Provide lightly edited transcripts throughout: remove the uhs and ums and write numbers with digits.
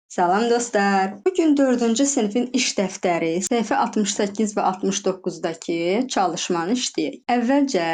Salam dostlar. Bugün 4-cü sinifin iş dəftəri səhifə 68 və 69-dakı çalışmanı işləyək. Əvvəlcə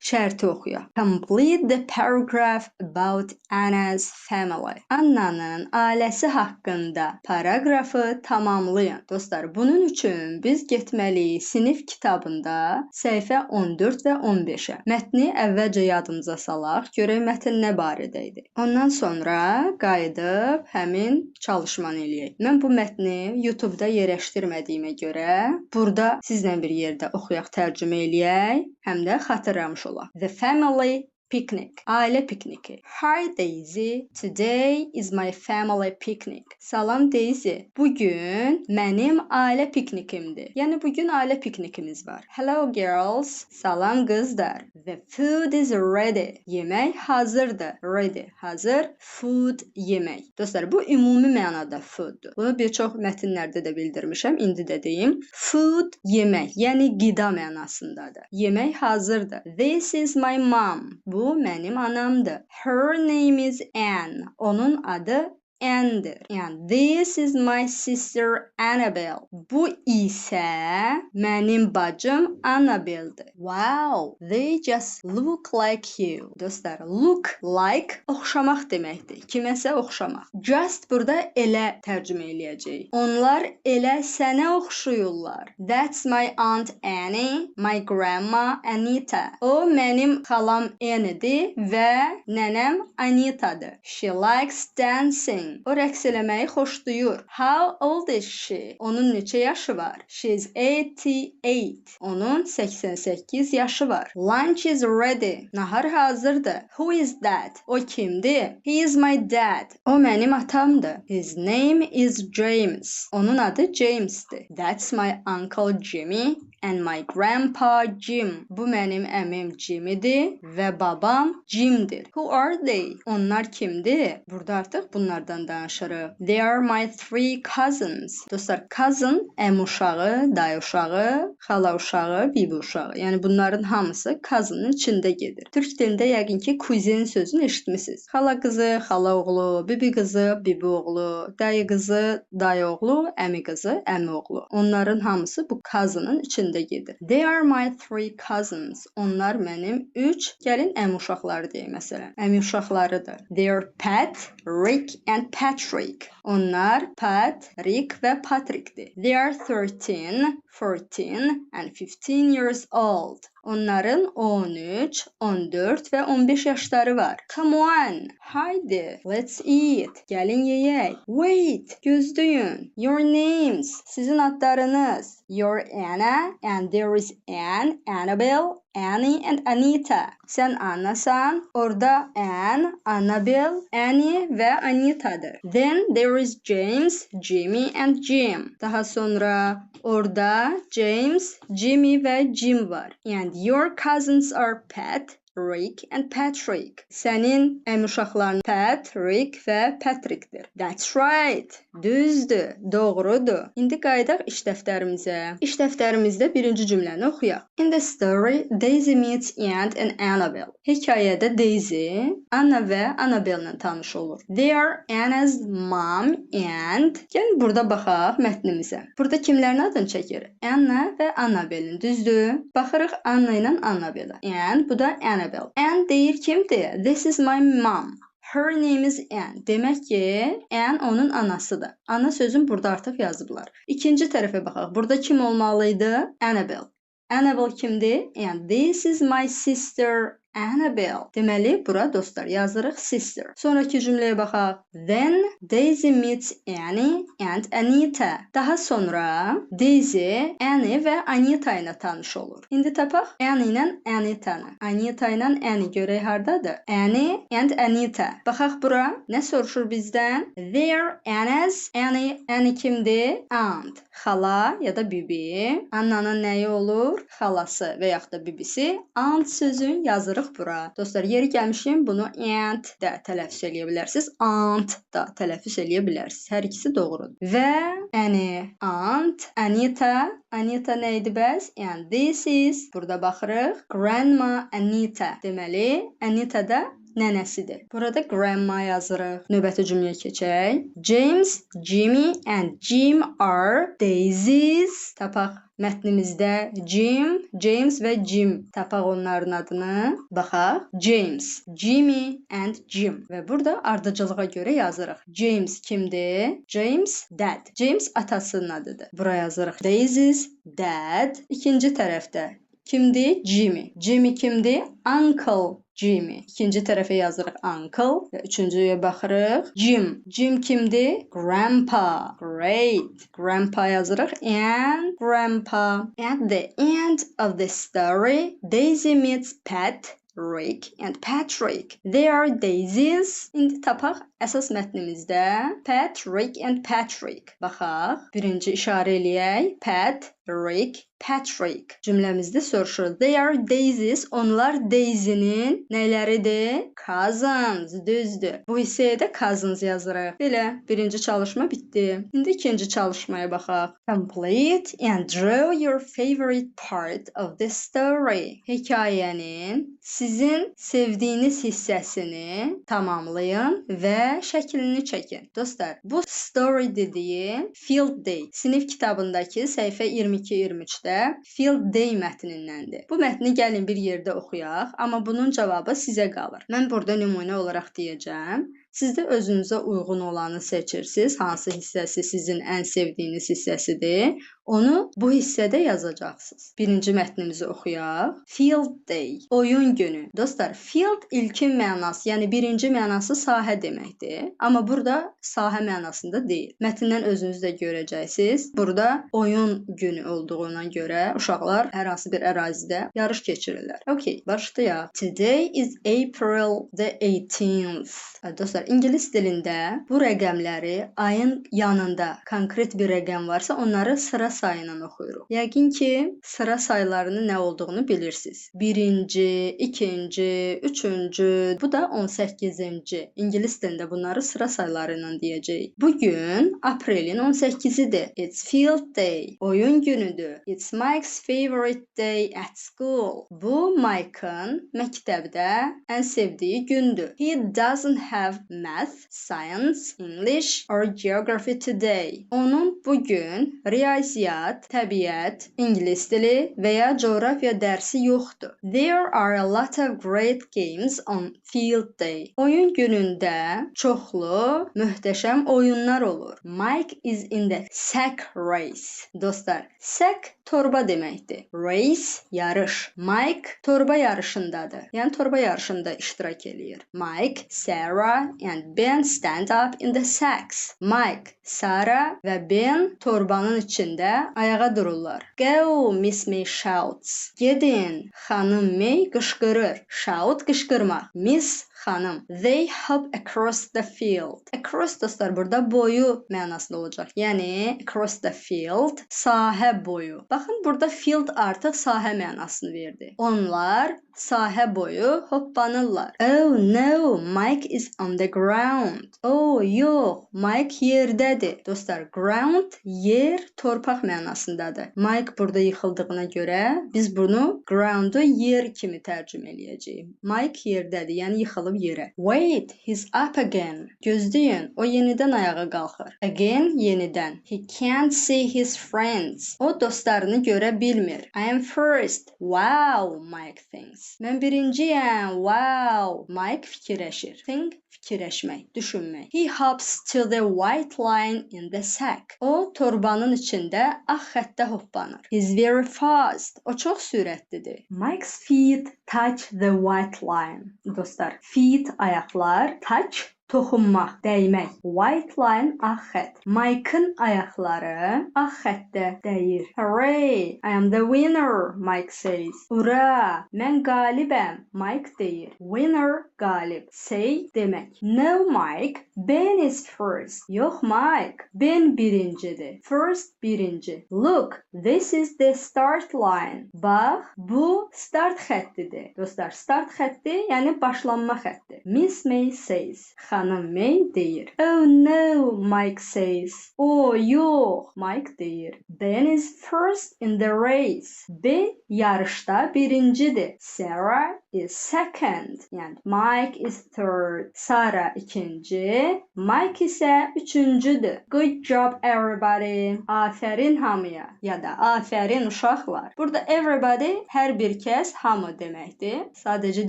şərti oxuyaq. Complete the paragraph about Anna's family. Annanın ailəsi haqqında paraqrafı tamamlayın. Dostlar, bunun üçün biz getməliyik sinif kitabında səhifə 14 və 15-ə. Mətni əvvəlcə yadımıza salaq, görək mətn nə barədə idi. Ondan sonra qayıdıb həmin çalışmanı eləyək. Mən bu mətni YouTube-da yerləşdirmədiyimə görə burada sizlə bir yerdə oxuyaq, tərcümə eləyək, həm də xatırlamış olaq. The family picnic. Ailə pikniki. Hi Daisy, today is my family picnic. Salam Daisy. Bugün mənim ailə piknikimdir. Yəni bugün ailə piknikimiz var. Hello girls. Salam qızlar. The food is ready. Yemək hazırdır. Ready. Hazır. Food yemək. Dostlar, bu ümumi mənada fooddur. Bunu bir çox mətnlərdə də bildirmişəm. İndi də deyim. Food yemək, yəni qida mənasındadır. Yemək hazırdır. This is my mom. Bu mənim anamdır. Her name is Anne. Onun adı Anne'dir. Yəni, this is my sister Annabelle. Bu isə mənim bacım Annabelle'dir. Wow, they just look like you. Dostlar, look like oxşamaq deməkdir. Kiməsə oxşamaq. Just burada elə tərcümə eləyəcəyik. Onlar elə sənə oxşuyurlar. That's my aunt Annie, my grandma Anita. O mənim xalam Annie'dir və nənəm Anita'dır. She likes dancing. O rəqs eləməyi xoşlayır. How old is she? Onun neçə yaşı var? She's 88. Onun 88 yaşı var. Lunch is ready. Nahar hazırdır. Who is that? O kimdir? He is my dad. O mənim atamdır. His name is James. Onun adı James'dir. That's my uncle Jimmy and my grandpa Jim. Bu mənim əmim Jimmy'dir və babam Jim'dir. Who are they? Onlar kimdir? Burada artıq bunlardan danışırıq. They are my three cousins. Dostlar, cousin əmi uşağı, dayı uşağı, xala uşağı, bibi uşağı. Yəni bunların hamısı cousin'ın içində gedir. Türk dilində yəqin ki cousin sözünü eşitmisiniz. Xala qızı, xala oğlu, bibi qızı, bibi oğlu, dayı qızı, dayı oğlu, əmi qızı, əmi oğlu. Onların hamısı bu cousin'ın içində gedir. They are my three cousins. Onlar mənim 3 gəlin əmi uşaqları deyək məsələn. Əmi uşaqlarıdır. They are Pat, Rick and Patrick. Onlar Pat, Rick və Patrick'dir. They are 13, 14 and 15 years old. Onların 13, 14 və 15 yaşları var. Come on, haydi, let's eat. Gəlin yeyək. Wait, gözləyin. Your names, sizin adlarınız. You're Anna and there is Anne, Annabelle, Annie and Anita. Sən Annasan, orada Anne, Annabelle, Annie və Anita'dır. Then there is James, Jimmy and Jim. Daha sonra orada James, Jimmy və Jim var. And your cousins are Pat, Rick and Patrick. Sənin əmi uşaqların Pat, Rick və Patrick'dir. That's right. Düzdür, doğrudur. İndi qayıdaq iş dəftərimizə. İş dəftərimizdə birinci cümləni oxuyaq. In the story, Daisy meets Aunt and Annabelle. Hekayədə Daisy, Anna və Annabelle ilə tanış olur. They are Anna's mom and... Gəlin burada baxaq mətnimizə. Burada kimlərin adını çəkir? Anna və Annabelle-in, düzdür? Baxırıq Anna ilə Annabelle. And bu da Annabelle. Anne deyir kimdir? This is my mom. Her name is Anne. Demək ki, Anne onun anasıdır. Ana sözün burada artıq yazıblar. İkinci tərəfə baxaq. Burada kim olmalıydı? Annabelle. Annabelle kimdir? And this is my sister Annabelle. Deməli, bura dostlar yazırıq sister. Sonraki cümləyə baxaq. Then Daisy meets Annie and Anita. Daha sonra Daisy, Annie və Anita ilə tanış olur. İndi tapaq Annie ilə Anita'nı. Anita ilə Annie görək hardadır? Annie and Anita. Baxaq bura. Nə soruşur bizdən? They're Anna's. Annie kimdir? Aunt. Xala ya da bibi. Annanın nəyi olur? Xalası və yaxud da bibisi. Aunt sözün yazırıq bura. Dostlar, yeri gəlmişim bunu aunt da tələffüz eləyə bilərsiniz. Aunt da tələffüz eləyə bilərsiniz. Hər ikisi doğrudur. Və Annie, aunt, Anita nə idi bəs? And this is, burada baxırıq, Grandma Anita. Deməli, Anita da nənəsidir. Burada grandma yazırıq. Növbəti cümləyə keçək. James, Jimmy and Jim are daisies. Tapaq mətnimizdə Jim, James və Jim. Tapaq onların adını. Baxaq. James, Jimmy and Jim. Və burada ardıcılığa görə yazırıq. James kimdir? James, dad. James atasının adıdır. Buraya yazırıq. Daisies, dad. İkinci tərəfdə kimdir? Jimmy. Jimmy kimdir? Uncle Jimmy. İkinci tərəfə yazırıq uncle və üçüncüyə baxırıq. Jim. Jim kimdir? Grandpa. Great. Grandpa yazırıq and grandpa. At the end of the story, Daisy meets Pat, Rick and Patrick. They are daisies. İndi tapaq əsas mətnimizdə Pat, Rick and Patrick. Baxaq. Birinci işarə eləyək. Pat, Rick, Patrick. Cümləmizdə soruşur. They are daisies. Onlar Daisy'nin nələridir? Cousins. Düzdür. Bu hissəyə də cousins yazırıq. Belə birinci çalışma bitdi. İndi ikinci çalışmaya baxaq. Complete and draw your favorite part of the story. Hekayənin sizin sevdiyiniz hissəsini tamamlayın və şəklini çəkin. Dostlar, bu story dediyi Field Day sinif kitabındakı səhifə 22-23-də Field Day mətnindəndir. Bu mətni gəlin bir yerdə oxuyaq, amma bunun cavabı sizə qalır. Mən burada nümunə olaraq deyəcəm. Siz də özünüzə uyğun olanı seçirsiniz. Hansı hissəsi sizin ən sevdiyiniz hissəsidir? Onu bu hissədə yazacaqsınız. Birinci mətnimizi oxuyaq. Field Day. Oyun günü. Dostlar, field ilkin mənası, yəni birinci mənası sahə deməkdir. Amma burada sahə mənasında deyil. Mətndən özünüz də görəcəksiniz. Burada oyun günü olduğuna görə uşaqlar hər hansı bir ərazidə yarış keçirirlər. Okay, başlayaq. Today is April the 18th. Dostlar, İngilis dilində bu rəqəmləri ayın yanında konkret bir rəqəm varsa, onları sıra sayıyla oxuyuruq. Yəqin ki, sıra sayılarının nə olduğunu bilirsiniz. Birinci, ikinci, üçüncü, bu da 18-ci. İngilis dilində bunları sıra sayıları ilə deyəcəyik. Bugün aprelin 18-idir. It's field day. Oyun günüdür. It's Mike's favorite day at school. Bu Mike'ın məktəbdə ən sevdiyi gündür. He doesn't have math, science, English or geography today. Onun bugün riyaziyyat, təbiət, ingilis dili və ya coğrafiya dərsi yoxdur. There are a lot of great games on field day. Oyun günündə çoxlu, möhtəşəm oyunlar olur. Mike is in the sack race. Dostlar, sack torba deməkdir. Race, yarış. Mike torba yarışındadır. Yəni torba yarışında iştirak eləyir. Mike, Sarah and Ben stand up in the sacks. Mike, Sarah və Ben torbanın içində ayağa dururlar. Go, Miss May shouts. Gedin, xanım May qışqırır. Shout, qışqırmaq. Miss xanım. They hop across the field. Across dostlar burada boyu mənasında olacaq. Yəni across the field, sahə boyu. Baxın, burada field artıq sahə mənasını verdi. Onlar sahə boyu hoppanırlar. Oh no, Mike is on the ground. Oh yox, Mike yerdədir. Dostlar, ground yer, torpaq mənasındadır. Mike burada yıxıldığına görə biz bunu ground-u yer kimi tərcümə eləyəcəyik. Mike yerdədir, yəni yıxılıb yerə. Wait, he's up again. Gözləyin, o yenidən ayağa qalxır. Again, yenidən. He can't see his friends. O dostlarını görə bilmir. I am first. Wow, Mike thinks. Mən birinciyəm. Wow, Mike fikirləşir. Think, fikirləşmək, düşünmək. He hops to the white line in the sack. O torbanın içində ağ xəttə hoppanır. He's very fast. O çox sürətlidir. Mike's feet touch the white line. Dostlar, feet ayaqlar, touch toxunmaq, dəymək. White line ağ xətt. Mike'ın ayaqları ağ xəttə dəyir. Hooray! I am the winner, Mike says. Ura! Mən qalibəm, Mike deyir. Winner, qalib. Say, demək. No, Mike. Ben is first. Yox, Mike. Ben birincidir. First, birinci. Look, this is the start line. Bax, bu start xəttidir. Dostlar, start xətti, yəni başlanma xətti. Miss May says. Xanım May deyir. Oh no, Mike says. O yox, Mike deyir. Ben is first in the race. B yarışda birincidir. Sarah is second. Yəni Mike is third. Sarah ikinci. Mike isə üçüncüdür. Good job everybody. Afərin hamıya ya da afərin uşaqlar. Burada everybody hər bir kəs, hamı deməkdir. Sadəcə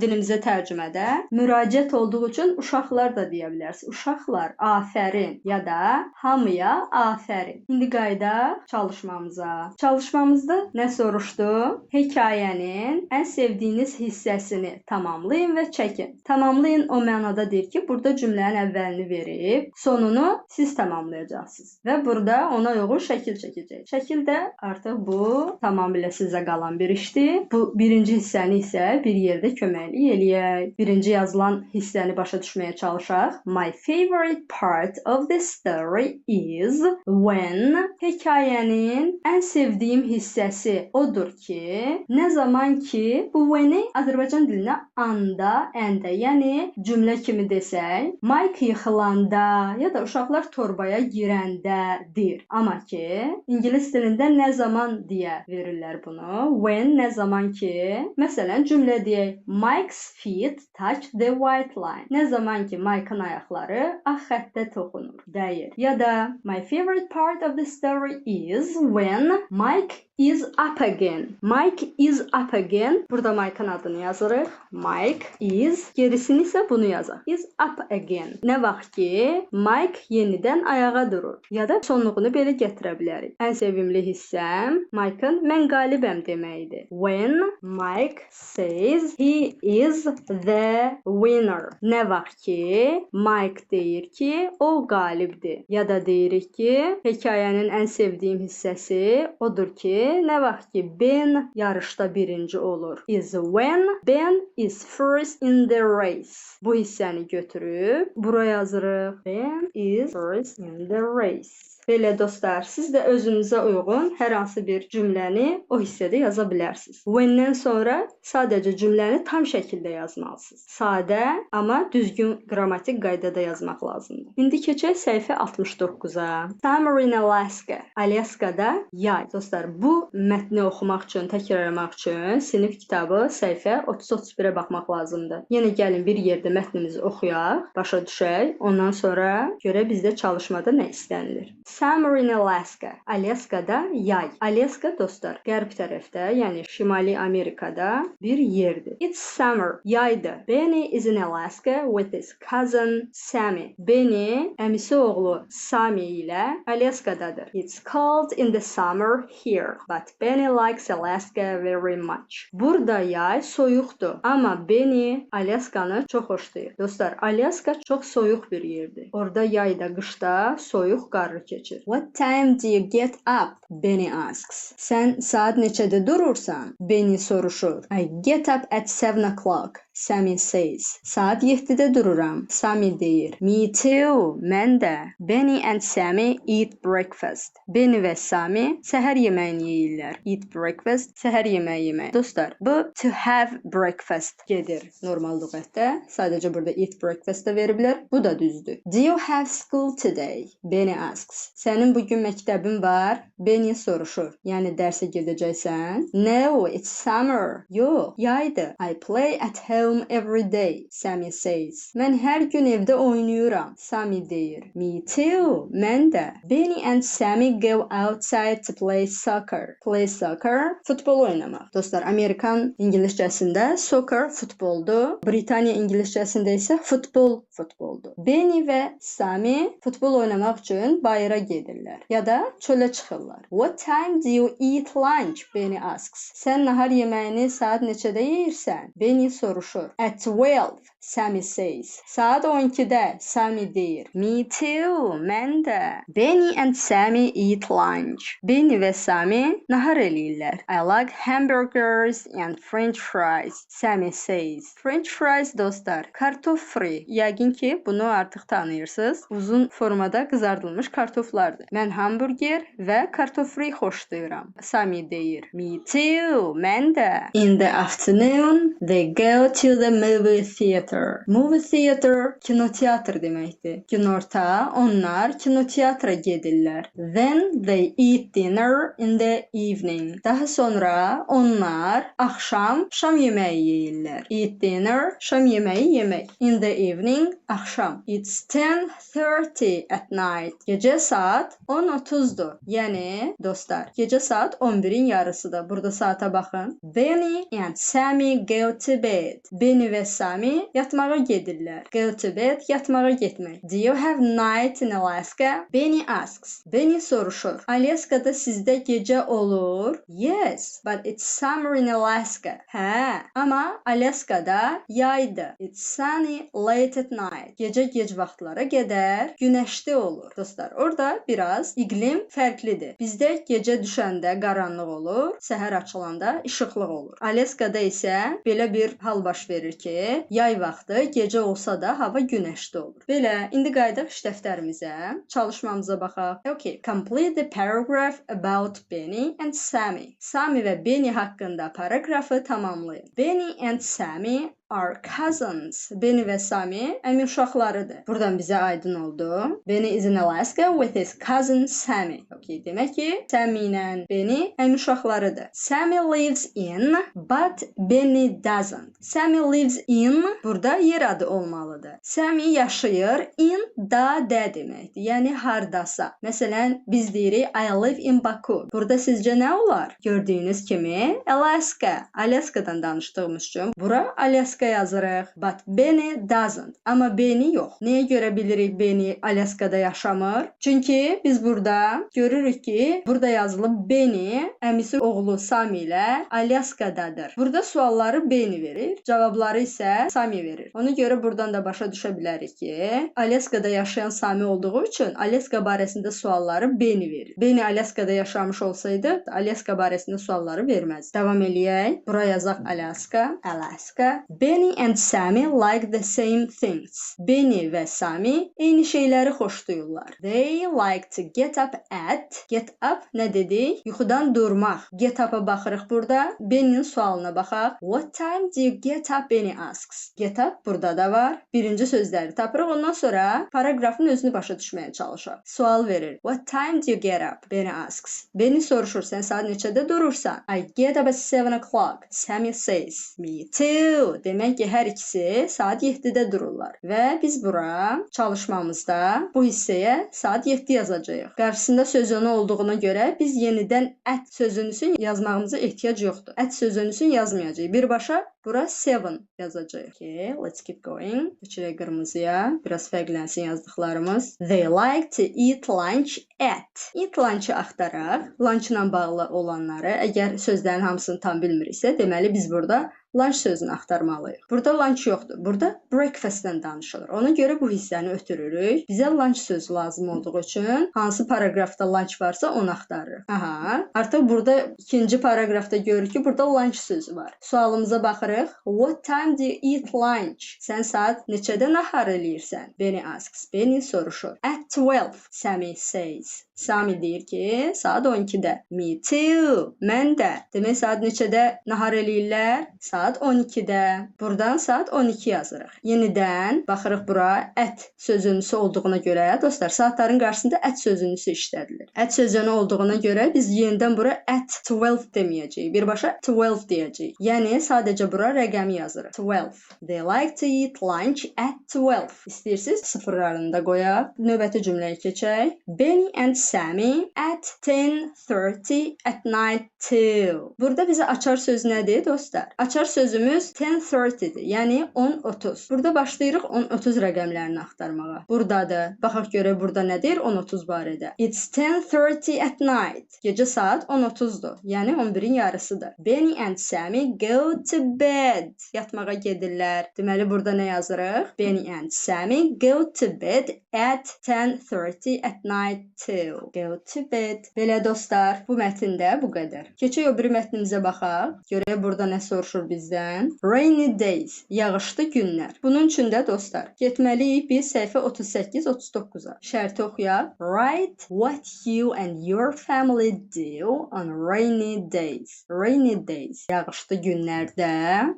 dilimizə tərcümədə müraciət olduğu üçün uşaqlar da deyə bilərsiniz. Uşaqlar, afərin ya da hamıya afərin. İndi qayıdaq çalışmamıza. Çalışmamızda nə soruşdu? Hekayənin ən sevdiyiniz hissəsini tamamlayın və çəkin. Tamamlayın o mənada deyir ki, burada cümlənin əvvəlini verib, sonunu siz tamamlayacaqsınız. Və burada ona uyğun şəkil çəkəcək. Şəkil də artıq bu tamamilə sizə qalan bir işdir. Bu birinci hissəni isə bir yerdə köməklik eləyək. Birinci yazılan hissəni başa düşməyə çalışaq. My favorite part of the story is when. Hekayənin ən sevdiyim hissəsi odur ki, nə zaman ki, bu when-i Azərbaycan dilinə anda, əndə, yəni cümlə kimi desək, Mike yıxılanda ya da uşaqlar torbaya girəndədir. Amma ki, İngilis dilində nə zaman deyə verirlər bunu. When, nə zaman ki, məsələn, cümlə deyək, Mike's feet touch the white line. Nə zaman ki, Mike'ın ayaqları ağ xəttə toxunur, dəyir. Ya da my favorite part of the story is when Mike is up again. Mike is up again. Burada Mike'ın adını yazırıq. Mike is, gerisini isə bunu yazaq. Is up again. Nə vaxt ki, Mike yenidən ayağa durur. Ya da sonluğunu belə gətirə bilərik. Ən sevimli hissəm Mike'ın mən qalibəm deməyidir. When Mike says he is the winner. Nə vaxt ki, Mike deyir ki, o qalibdir. Ya da deyirik ki, hekayənin ən sevdiyim hissəsi odur ki, nə vaxt ki, Ben yarışda birinci olur. Is when Ben is first in the race. Bu hissəni götürüb buraya yazırıq. Ben is first in the race. Belə dostlar, siz də özünüzə uyğun hər hansı bir cümləni o hissədə yaza bilərsiniz. When-dən sonra sadəcə cümləni tam şəkildə yazmalısınız. Sadə, amma düzgün qrammatik qaydada yazmaq lazımdır. İndi keçək səhifə 69-a. Summer in Alaska. Alaskada yay. Dostlar, bu mətni oxumaq üçün, təkrarlamaq üçün sinif kitabı səhifə 30-31-ə baxmaq lazımdır. Yenə gəlin bir yerdə mətnimizi oxuyaq, başa düşək. Ondan sonra görə bizdə çalışmada nə istənilir. Summer in Alaska. Alaskada yay. Alaska dostlar, qərb tərəfdə, yəni Şimali Amerikada bir yerdir. It's summer. Yaydır. Benny is in Alaska with his cousin Sammy. Benny əmisi oğlu Sammy ilə Alaskadadır. It's cold in the summer here, but Benny likes Alaska very much. Burada yay soyuqdur, amma Benny Alaskanı çox xoşlayır. Dostlar, Alaska çox soyuq bir yerdir. Orada yayda, qışda soyuq qarlı keçir. What time do you get up? Benny asks. Sən saat neçədə durursan? Benny soruşur. I get up at 7 o'clock. Sammy says. Saat 7-də dururam. Sammy deyir. Me too. Mən də. Benny and Sammy eat breakfast. Benny və Sammy səhər yeməyini yeyirlər. Eat breakfast, səhər yeməyi yemək. Dostlar, bu to have breakfast gedir normal lüğətdə. Sadəcə burada eat breakfast da veriblər. Bu da düzdür. Do you have school today? Benny asks. Sənin bugün məktəbin var? Benny soruşur. Yəni dərsə gedəcəksən? No, it's summer. Yox, yaydır. I play at home every day, Sammy says. Mən hər gün evdə oynayıram, Sammy deyir. Me too, mən də. Benny and Sammy go outside to play soccer. Play soccer, futbol oynamaq. Dostlar, Amerikan İngiliscəsində soccer futboldur. Britaniya İngiliscəsində isə futboldur. Benny və Sammy futbol oynamaq üçün bayıra gedirlər ya da çölə çıxırlar. What time do you eat lunch? Benny asks. Sən nahar yeməyini saat neçədə yeyirsən? Benny soruşur. At 12, Sammy says. Saat 12-də, Sammy deyir. Me too, mən də. Benny and Sammy eat lunch. Benny və Sammy nahar eləyirlər. I like hamburgers and French fries, Sammy says. French fries dostlar, kartof free. Yəqin ki, bunu artıq tanıyırsınız. Uzun formada qızardılmış kartoflardır. Mən hamburger və kartof free xoşlayıram. Sammy deyir. Me too, mən də. In the afternoon, they go to the movie theater. theater. Movie theater kinoteatr deməkdir. Günorta onlar kinoteatra gedirlər. Then they eat dinner in the evening. Daha sonra onlar axşam şam yeməyi yeyirlər. Eat dinner, şam yeməyi yemək. In the evening, axşam. It's 10:30 at night. Gecə saat 10:30-dur. Yəni dostlar, gecə saat 11-in yarısıdır. Burada saata baxın. Benny and Sammy go to bed. Benny və Sammy yatmağa gedirlər. Go to bed, yatmağa getmək. Do you have night in Alaska? Benny asks. Benny soruşur. Alaskada sizdə gecə olur? Yes, but it's summer in Alaska. Hə, amma Alaskada yaydır. It's sunny late at night. Gecə gec vaxtlara qədər günəşli olur. Dostlar, orada biraz iqlim fərqlidir. Bizdə gecə düşəndə qaranlıq olur, səhər açılanda işıqlıq olur. Alaskada isə belə bir hal baş verir ki, yay vaxtı gecə olsa da hava günəşli olur. Belə, indi qayıdaq iş dəftərimizə, çalışmamıza baxaq. Okay, complete the paragraph about Benny and Sammy. Sammy və Benny haqqında paragrafı tamamlayın. Benny and Sammy are cousins. Benny və Sammy əmi uşaqlarıdır. Buradan bizə aydın oldu. Benny is in Alaska with his cousin Sammy. Okay, demək ki, Sammy ilə Benny əmi uşaqlarıdır. Sammy lives in, but Benny doesn't. Sammy lives in, burada yer adı olmalıdır. Sammy yaşayır in da deməkdir. Yəni hardasa. Məsələn, biz deyirik I live in Baku. Burada sizcə nə olar? Gördüyünüz kimi Alaska. Alaskadan danışdığımız üçün bura Alaska yazırıq. But Benny doesn't. Amma Benny yox. Nəyə görə bilirik Benny Alaskada yaşamır? Çünki biz burada görürük ki, burada yazılıb Benny əmisi oğlu Sammy ilə Alaskadadır. Burada sualları Benny verir, cavabları isə Sammy verir. Ona görə buradan da başa düşə bilərik ki, Alaskada yaşayan Sammy olduğu üçün Alaska barəsində sualları Benny verir. Benny Alaskada yaşamış olsaydı, Alaska barəsində sualları verməz. Davam eləyək. Bura yazaq Alaska. Alaska. Benny and Sammy like the same things. Benny və Sammy eyni şeyləri xoşlayırlar. They like to get up at. Get up nə dedik? Yuxudan durmaq. Get up'a baxırıq burada. Benny'nin sualına baxaq. What time do you get up? Benny asks. Get up burada da var. Birinci sözləri tapırıq. Ondan sonra paragrafın özünü başa düşməyə çalışaq. Sual verir. What time do you get up? Benny asks. Benny soruşur. Sən saat neçədə durursan? I get up at 7 o'clock. Sammy says. Me too. Demək ki, hər ikisi saat 7-də dururlar. Və biz bura çalışmamızda bu hissəyə saat 7 yazacağıq. Qarşısında sözünü olduğuna görə biz yenidən at sözünüsün yazmağımıza ehtiyac yoxdur. At sözünüsün yazmayacağıq. Birbaşa bura 7 yazacağıq. Okay, let's keep going. Keçirək qırmızıya. Biraz fərqlənsin yazdıqlarımız. They like to eat lunch at. Eat lunch-ı axtaraq. Lunch-la bağlı olanları, əgər sözlərin hamısını tam bilmiriksə, deməli biz burada lunch sözünü axtarmalıyıq. Burada lunch yoxdur. Burada breakfast-dən danışılır. Ona görə bu hissəni ötürürük. Bizə lunch sözü lazım olduğu üçün hansı paragrafda lunch varsa onu axtarırıq. Aha, artıq burada ikinci paragrafda görürük ki, burada lunch sözü var. Sualımıza baxırıq. What time do you eat lunch? Sən saat neçədə nahar eləyirsən? Benny asks. Benny soruşur. At 12, Sammy says. Sammy deyir ki, saat 12-də. Me too. Mən də. Demək saat neçədə nahar eləyirlər? Saat 12-də. Buradan saat 12 yazırıq. Yenidən baxırıq bura at sözünüsü olduğuna görə, dostlar, saatların qarşısında at sözünüsü işlədilir. At sözünü olduğuna görə biz yenidən bura at 12 deməyəcəyik. Birbaşa 12 deyəcəyik. Yəni sadəcə bura rəqəmi yazırıq. 12. They like to eat lunch at 12. İstəyirsiniz sıfırlarını da qoyaq. Növbəti cümləyə keçək. Benny and Sammy at 10:30 at night too. Burada bizə açar söz nədir, dostlar? Açar sözümüz 10:30-dir, yəni 10:30. Burada başlayırıq 10:30 rəqəmlərini axtarmağa. Buradadır. Baxaq görək burada nədir 10:30 barədə. It's 10:30 at night. Gecə saat 10:30-dur, yəni 11-in yarısıdır. Benny and Sammy go to bed. Yatmağa gedirlər. Deməli burada nə yazırıq? Benny and Sammy go to bed at 10:30 at night too. Go to bed. Belə dostlar, bu mətndə bu qədər. Keçək o biri mətnimizə baxaq. Görək burada nə soruşur bizi. bizdən. Rainy days, yağışlı günlər. Bunun üçün də dostlar, getməliyik biz səhifə 38-39-a. Şərti oxuyaq. Write what you and your family do on rainy days. Rainy days, yağışlı günlərdə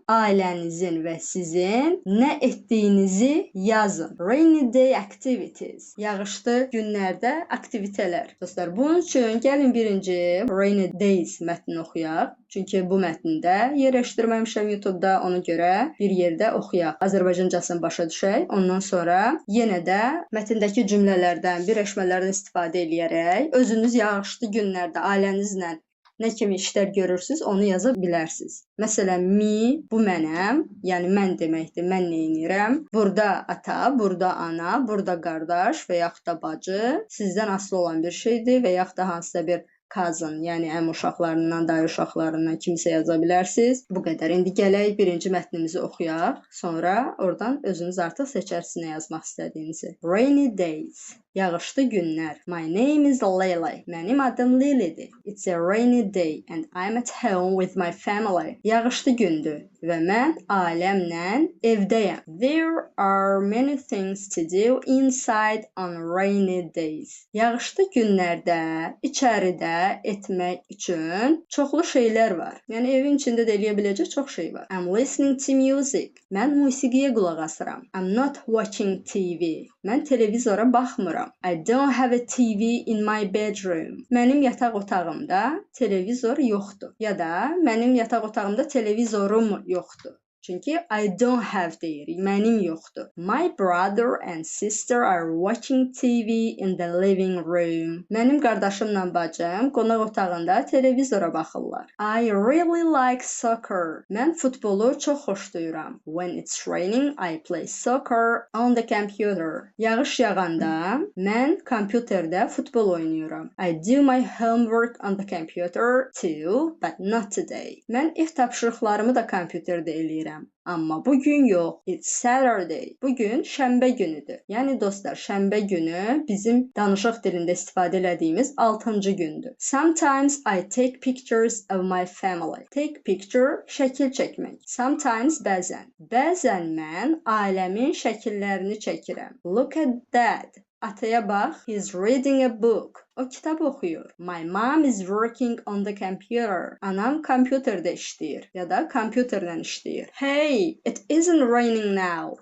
ailənizin və sizin nə etdiyinizi yazın. Rainy day activities, yağışlı günlərdə aktivitələr. Dostlar, bunun üçün gəlin birinci rainy days mətnini oxuyaq. Çünki bu mətndə yerləşdirməmişəm YouTube-da, ona görə bir yerdə oxuyaq. Azərbaycancasını başa düşək. Ondan sonra yenə də mətndəki cümlələrdən, birləşmələrdən istifadə edərək özünüz yağışlı günlərdə ailənizlə nə kimi işlər görürsünüz, onu yaza bilərsiniz. Məsələn, me, bu mənəm, yəni mən deməkdir, mən nə edirəm. Burada ata, burada ana, burada qardaş və yaxud da bacı sizdən asılı olan bir şeydir və yaxud da hansısa bir cousin, yəni əmi uşaqlarından, dayı uşaqlarından kimsə yaza bilərsiniz. Bu qədər. İndi gələk birinci mətnimizi oxuyaq. Sonra oradan özünüz artıq seçərsiniz nə yazmaq istədiyinizi. Rainy days, yağışlı günlər. My name is Lily. Mənim adım Lilydir. It's a rainy day and I'm at home with my family. Yağışlı gündür və mən ailəmlə evdəyəm. There are many things to do inside on rainy days. Yağışlı günlərdə içəridə etmək üçün çoxlu şeylər var. Yəni evin içində də eləyə biləcək çox şey var. I'm listening to music. Mən musiqiyə qulaq asıram. I'm not watching TV. Mən televizora baxmıram. I don't have a TV in my bedroom. Mənim yataq otağımda televizor yoxdur. Ya da mənim yataq otağımda televizorum yoxdur. Çünki I don't have deyirik, mənim yoxdur. My brother and sister are watching TV in the living room. Mənim qardaşımla bacım qonaq otağında televizora baxırlar. I really like soccer. Mən futbolu çox xoşlayıram. When it's raining, I play soccer on the computer. Yağış yağanda mən kompüterdə futbol oynayıram. I do my homework on the computer too, but not today. Mən ev tapşırıqlarımı da kompüterdə eləyirəm. Amma bugün yox. It's Saturday. Bugün şənbə günüdür. Yəni dostlar, şənbə günü bizim danışıq dilində istifadə etdiyimiz 6-cı gündür. Sometimes I take pictures of my family. Take picture, şəkil çəkmək. Sometimes, bəzən. Bəzən mən ailəmin şəkillərini çəkirəm. Look at that. Ataya bax. He's reading a book. O kitab oxuyur. My mom is working on the computer. Anam kompüterdə işləyir ya da kompüterlə işləyir. Hey, it isn't raining now.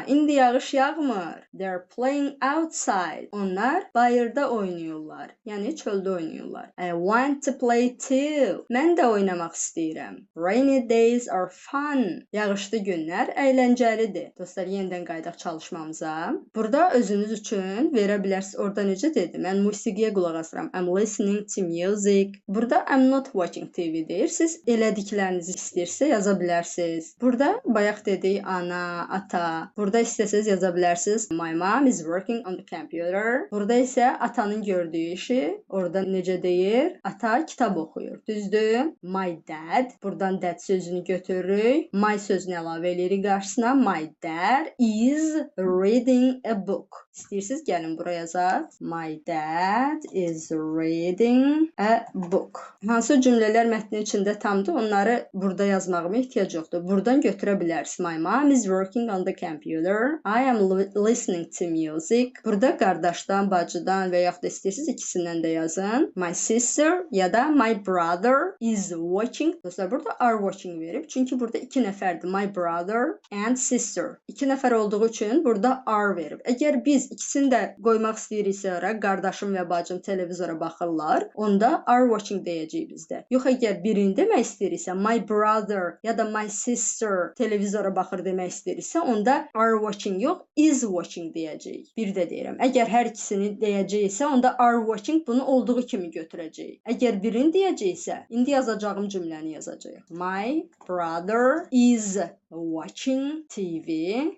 İndi yağış yağmır. They're playing outside. Onlar bayırda oynayırlar. Yəni çöldə oynayırlar. I want to play too. Mən də oynamaq istəyirəm. Rainy days are fun. Yağışlı günlər əyləncəlidir. Dostlar, yenidən qayıdaq çalışmamıza. Burada özünüz üçün verə bilərsiniz. Orada necə dedi? Mən musiqiyə qulaq asıram. I'm listening to music. Burada I'm not watching TV deyir. Siz elədiklərinizi istəyirsə yaza bilərsiniz. Burada bayaq dedik ana, ata. Burada istəsəz yaza bilərsiniz. My mom is working on the computer. Burada isə atanın gördüyü işi. Orada necə deyir? Ata kitab oxuyur. Düzdür? My dad. Buradan dad sözünü götürürük. My sözünü əlavə edirik qarşısına. My dad is reading a book. İstəyirsiniz gəlin buraya yazaq. My dad is reading a book. Hansı cümlələr mətnin içində tamdır, onları burada yazmağıma ehtiyac yoxdur. Buradan götürə bilərsiniz. My mom is working on the computer. I am listening to music. Burada qardaşdan, bacıdan və yaxud da istəyirsiniz ikisindən də yazın. My sister ya da my brother is watching. Dostlar, burada are watching verib. Çünki burada iki nəfərdir. My brother and sister. İki nəfər olduğu üçün burada are verib. Əgər biz ikisini də qoymaq istəyiriksə, qardaşım və bacım televizora baxırlar, onda are watching deyəcəyik bizdə. Yox, əgər birini demək istəyiriksə, my brother ya da my sister televizora baxır demək istəyiriksə, onda are watching yox, is watching deyəcəyik. Bir də deyirəm, əgər hər ikisini deyəcəksə, onda are watching bunu olduğu kimi götürəcəyik. Əgər birini deyəcəksə, indi yazacağım cümləni yazacağıq. My brother is watching TV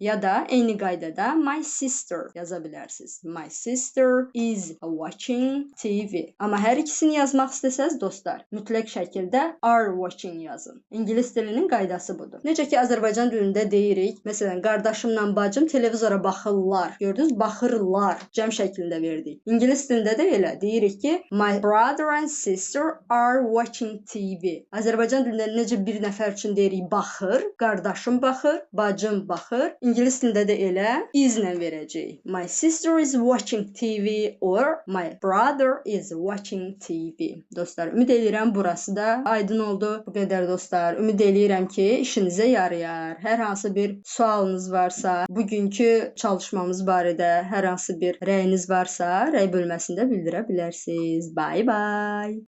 ya da eyni qaydada my sister yaza bilərsiniz. My sister is watching watching TV. Amma hər ikisini yazmaq istəsəz dostlar, mütləq şəkildə are watching yazın. İngilis dilinin qaydası budur. Necə ki Azərbaycan dilində deyirik, məsələn, qardaşımla bacım televizora baxırlar. Gördünüz, baxırlar. Cəm şəklində verdik. İngilis dilində də elə deyirik ki, my brother and sister are watching TV. Azərbaycan dilində necə bir nəfər üçün deyirik baxır, qardaşım baxır, bacım baxır. İngilis dilində də elə is-lə verəcəyik. My sister is watching TV or my brother is watching TV. Dostlar, ümid edirəm burası da aydın oldu. Bu qədər dostlar. Ümid edirəm ki, işinizə yarayar. Hər hansı bir sualınız varsa, bugünkü çalışmamız barədə hər hansı bir rəyiniz varsa, rəy bölməsində bildirə bilərsiniz. Bye bye.